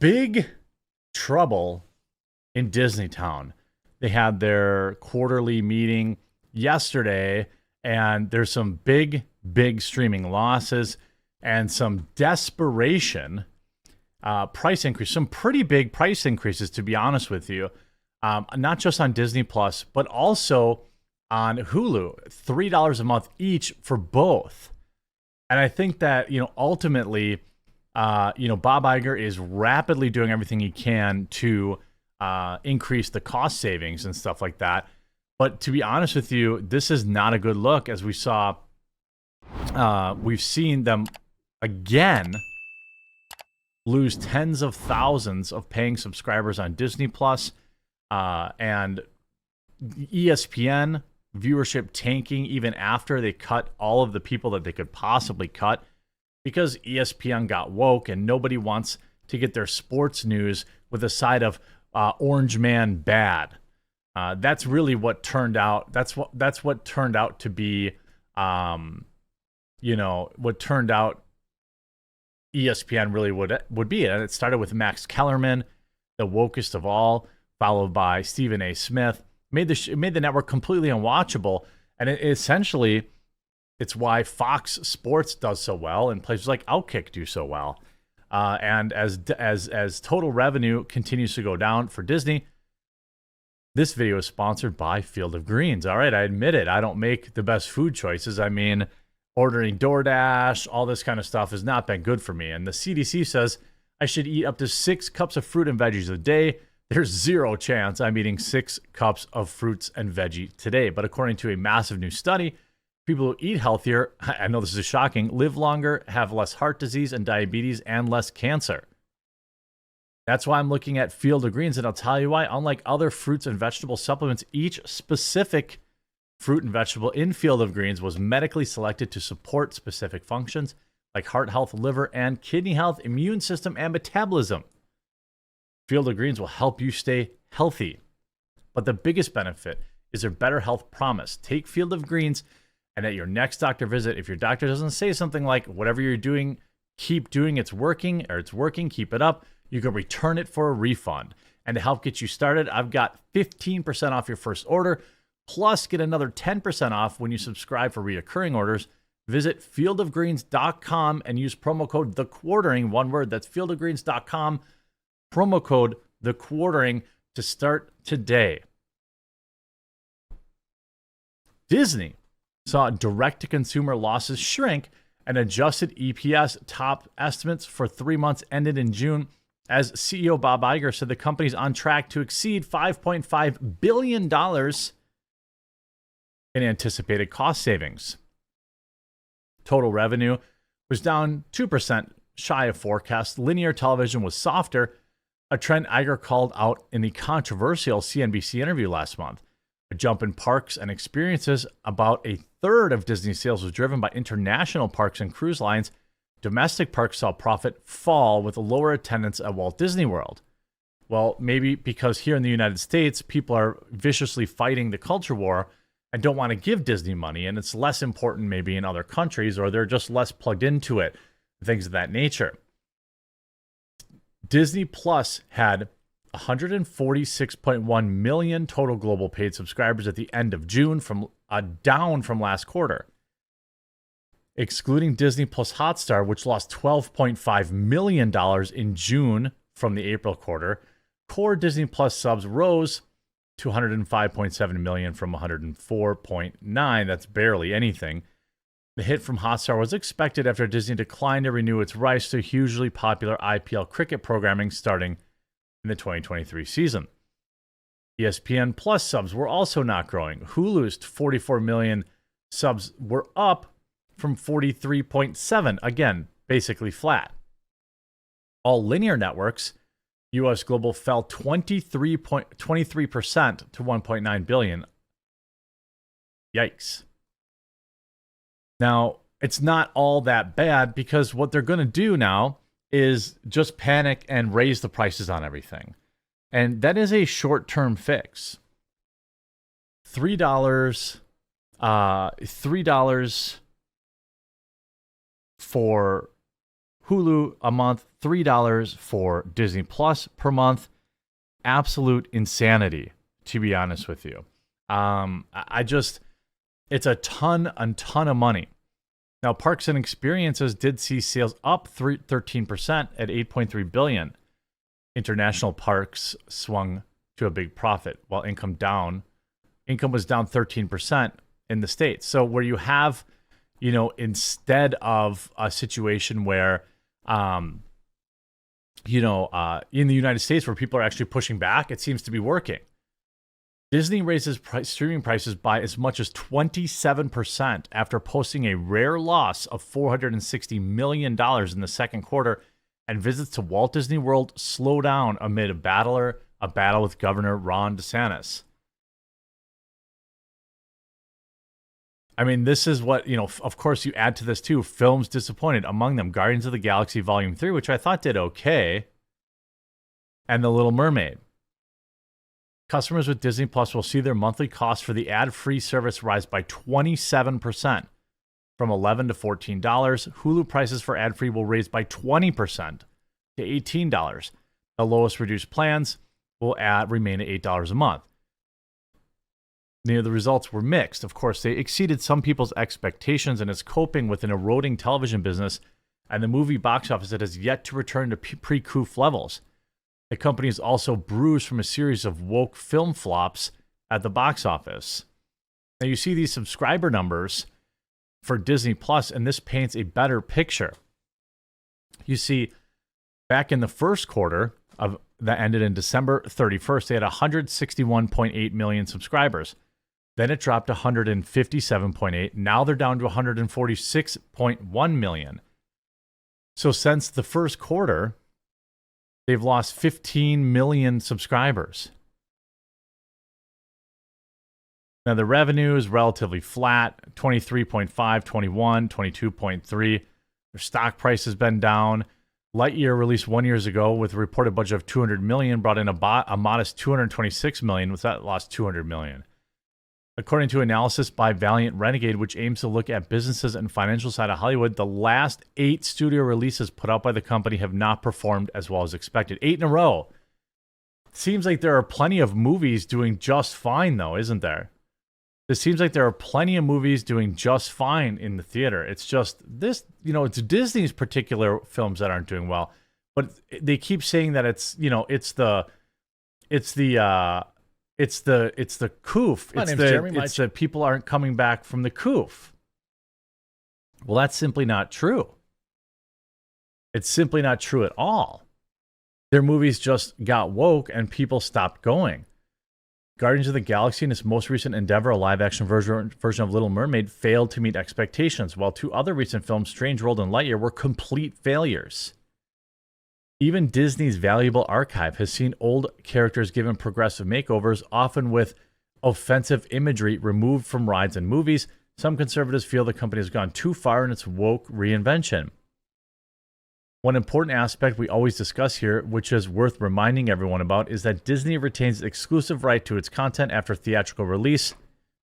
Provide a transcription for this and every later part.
big trouble in Disneytown. They had their quarterly meeting yesterday, and there's some big streaming losses and some desperation price increase, some pretty big price increases, to be honest with you. Not just on Disney Plus, but also on Hulu, $3 a month each for both. And I think that, ultimately, Bob Iger is rapidly doing everything he can to increase the cost savings and stuff like that. But to be honest with you, this is not a good look. As we've seen them again lose tens of thousands of paying subscribers on Disney Plus, and ESPN viewership tanking even after they cut all of the people that they could possibly cut, because ESPN got woke and nobody wants to get their sports news with a side of Orange Man bad. That's really what turned out. That's what turned out to be, what turned out ESPN really would be. And it started with Max Kellerman, the wokest of all, followed by Stephen A. Smith. It made the network completely unwatchable, and essentially, it's why Fox Sports does so well and places like Outkick do so well. And as total revenue continues to go down for Disney, this video is sponsored by Field of Greens. All right, I admit it. I don't make the best food choices. I mean, ordering DoorDash, all this kind of stuff has not been good for me. And the CDC says I should eat up to 6 cups of fruit and veggies a day. There's zero chance I'm eating 6 cups of fruits and veggie today. But according to a massive new study, people who eat healthier, I know this is shocking, live longer, have less heart disease and diabetes, and less cancer. That's why I'm looking at Field of Greens, and I'll tell you why. Unlike other fruits and vegetable supplements, each specific fruit and vegetable in Field of Greens was medically selected to support specific functions like heart health, liver and kidney health, immune system, and metabolism. Field of Greens will help you stay healthy. But the biggest benefit is their better health promise. Take Field of Greens, and at your next doctor visit, if your doctor doesn't say something like, whatever you're doing, keep doing, it's working, keep it up, you can return it for a refund. And to help get you started, I've got 15% off your first order, plus get another 10% off when you subscribe for reoccurring orders. Visit fieldofgreens.com and use promo code THEQUARTERING, one word, that's fieldofgreens.com, promo code THEQUARTERING to start today. Disney saw direct-to-consumer losses shrink and adjusted EPS top estimates for 3 months ended in June, as CEO Bob Iger said the company's on track to exceed $5.5 billion in anticipated cost savings. Total revenue was down 2% shy of forecast. Linear television was softer, a trend Iger called out in the controversial CNBC interview last month. A jump in parks and experiences. About a third of Disney sales was driven by international parks and cruise lines. Domestic parks saw profit fall with a lower attendance at Walt Disney World. Well, maybe because here in the United States, people are viciously fighting the culture war and don't want to give Disney money, and it's less important maybe in other countries, or they're just less plugged into it, things of that nature. Disney Plus had 146.1 million total global paid subscribers at the end of June, from down from last quarter. Excluding Disney Plus Hotstar, which lost $12.5 million in June from the April quarter, core Disney Plus subs rose to 105.7 million from 104.9. That's barely anything. The hit from Hotstar was expected after Disney declined to renew its rights to hugely popular IPL cricket programming starting in the 2023 season. ESPN Plus subs were also not growing. Hulu's 44 million subs were up from 43.7, again, basically flat. All linear networks, US Global fell 23% to 1.9 billion. Yikes. Now, it's not all that bad, because what they're going to do now is just panic and raise the prices on everything. And that is a short-term fix. $3 for Hulu a month, $3 for Disney Plus per month. Absolute insanity, to be honest with you. It's a ton of money. Now, Parks and Experiences did see sales up 13% at $8.3 billion. International parks swung to a big profit, while income was down 13% in the States. So where you have, instead of a situation where, in the United States where people are actually pushing back, it seems to be working. Disney raises streaming prices by as much as 27% after posting a rare loss of $460 million in the second quarter, and visits to Walt Disney World slow down amid a battle with Governor Ron DeSantis. I mean, this is what, of course you add to this too, films disappointed, among them Guardians of the Galaxy Volume 3, which I thought did okay, and The Little Mermaid. Customers with Disney Plus will see their monthly cost for the ad-free service rise by 27%, from $11 to $14. Hulu prices for ad-free will raise by 20% to $18. The lowest reduced plans will remain at $8 a month. The results were mixed. Of course, they exceeded some people's expectations and is coping with an eroding television business and the movie box office that has yet to return to pre-coup levels. The company is also bruised from a series of woke film flops at the box office. Now you see these subscriber numbers for Disney Plus, and this paints a better picture. You see, back in the first quarter that ended in December 31st, they had 161.8 million subscribers. Then it dropped to 157.8. Now they're down to 146.1 million. So since the first quarter, they've lost 15 million subscribers. Now, the revenue is relatively flat, 23.5, 21, 22.3. Their stock price has been down. Lightyear, released 1 year ago with a reported budget of $200 million, brought in a modest $226 million, with that lost $200 million. According to analysis by Valiant Renegade, which aims to look at businesses and financial side of Hollywood, the last 8 studio releases put out by the company have not performed as well as expected. 8 in a row. Seems like there are plenty of movies doing just fine, though, isn't there? It seems like there are plenty of movies doing just fine in the theater. It's just this, it's Disney's particular films that aren't doing well. But they keep saying that it's the coof. It's the people aren't coming back from the coof. Well, that's simply not true. It's simply not true at all. Their movies just got woke and people stopped going. Guardians of the Galaxy, in its most recent endeavor, a live-action version of Little Mermaid, failed to meet expectations, while 2 other recent films, Strange World and Lightyear, were complete failures. Even Disney's valuable archive has seen old characters given progressive makeovers, often with offensive imagery removed from rides and movies. Some conservatives feel the company has gone too far in its woke reinvention. One important aspect we always discuss here, which is worth reminding everyone about, is that Disney retains exclusive right to its content after theatrical release,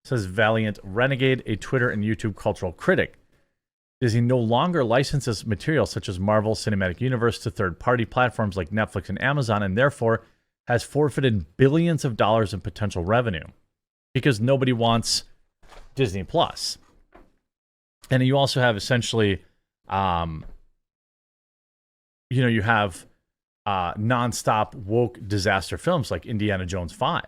says Valiant Renegade, a Twitter and YouTube cultural critic. Disney no longer licenses material such as Marvel Cinematic Universe to third-party platforms like Netflix and Amazon, and therefore has forfeited billions of dollars in potential revenue because nobody wants Disney Plus. And you also have essentially, you have nonstop woke disaster films like Indiana Jones 5.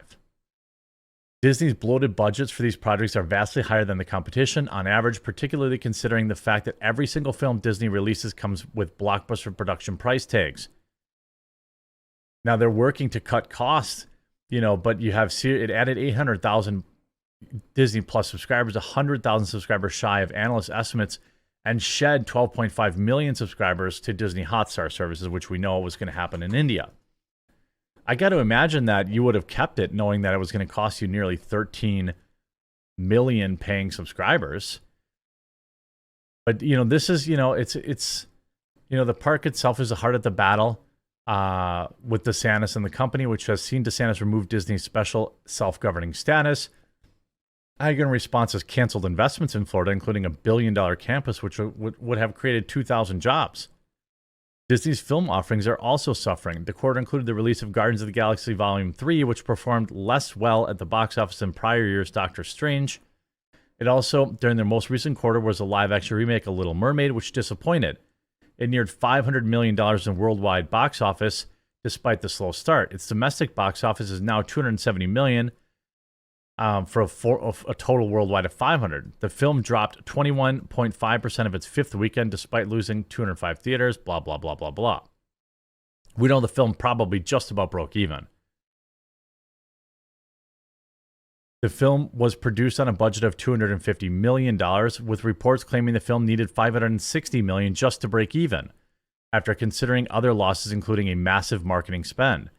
Disney's bloated budgets for these projects are vastly higher than the competition on average, particularly considering the fact that every single film Disney releases comes with blockbuster production price tags. Now they're working to cut costs, but you have it added 800,000 Disney Plus subscribers, 100,000 subscribers shy of analyst estimates, and shed 12.5 million subscribers to Disney Hotstar services, which we know was going to happen in India. I got to imagine that you would have kept it knowing that it was going to cost you nearly 13 million paying subscribers. But, this is, it's the park itself is the heart of the battle with DeSantis and the company, which has seen DeSantis remove Disney's special self-governing status. Hagen response has canceled investments in Florida, including $1 billion campus, which would have created 2,000 jobs. Disney's film offerings are also suffering. The quarter included the release of Guardians of the Galaxy Volume 3, which performed less well at the box office than prior year's Doctor Strange. It also, during their most recent quarter, was a live-action remake of Little Mermaid, which disappointed. It neared $500 million in worldwide box office, despite the slow start. Its domestic box office is now $270 million, for a total worldwide of $500. The film dropped 21.5% of its fifth weekend, despite losing 205 theaters, blah, blah, blah, blah, blah. We know the film probably just about broke even. The film was produced on a budget of $250 million, with reports claiming the film needed $560 million just to break even, after considering other losses, including a massive marketing spend.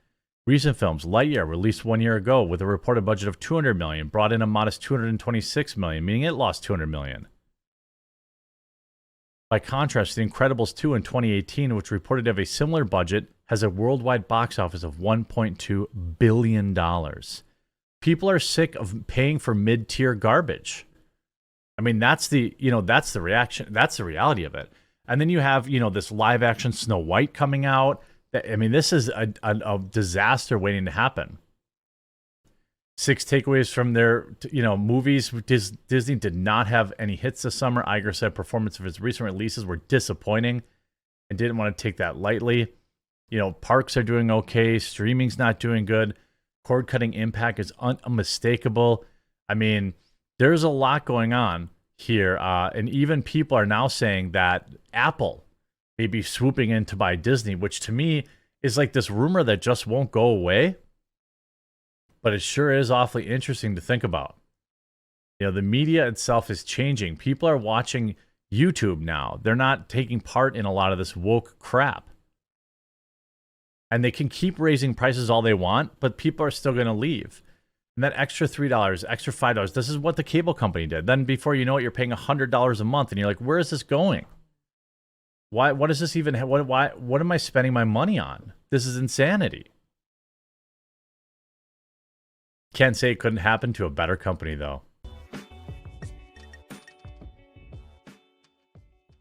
Recent films, Lightyear, released 1 year ago with a reported budget of $200 million, brought in a modest $226 million, meaning it lost $200 million. By contrast, The Incredibles 2 in 2018, which reported to have a similar budget, has a worldwide box office of $1.2 billion. People are sick of paying for mid-tier garbage. I mean, that's the reaction. That's the reality of it. And then you have, this live-action Snow White coming out. I mean, this is a disaster waiting to happen. 6 takeaways from their, movies. Disney did not have any hits this summer. Iger said performance of his recent releases were disappointing and didn't want to take that lightly. Parks are doing okay. Streaming's not doing good. Cord-cutting impact is unmistakable. I mean, there's a lot going on here. And even people are now saying that Apple may be swooping in to buy Disney, which to me is like this rumor that just won't go away. But it sure is awfully interesting to think about. The media itself is changing. People are watching YouTube now. They're not taking part in a lot of this woke crap. And they can keep raising prices all they want, but people are still going to leave. And that extra $3, extra $5, this is what the cable company did. Then before you know it, you're paying $100 a month, and you're like, where is this going? Why? What is this even? What am I spending my money on? This is insanity. Can't say it couldn't happen to a better company, though.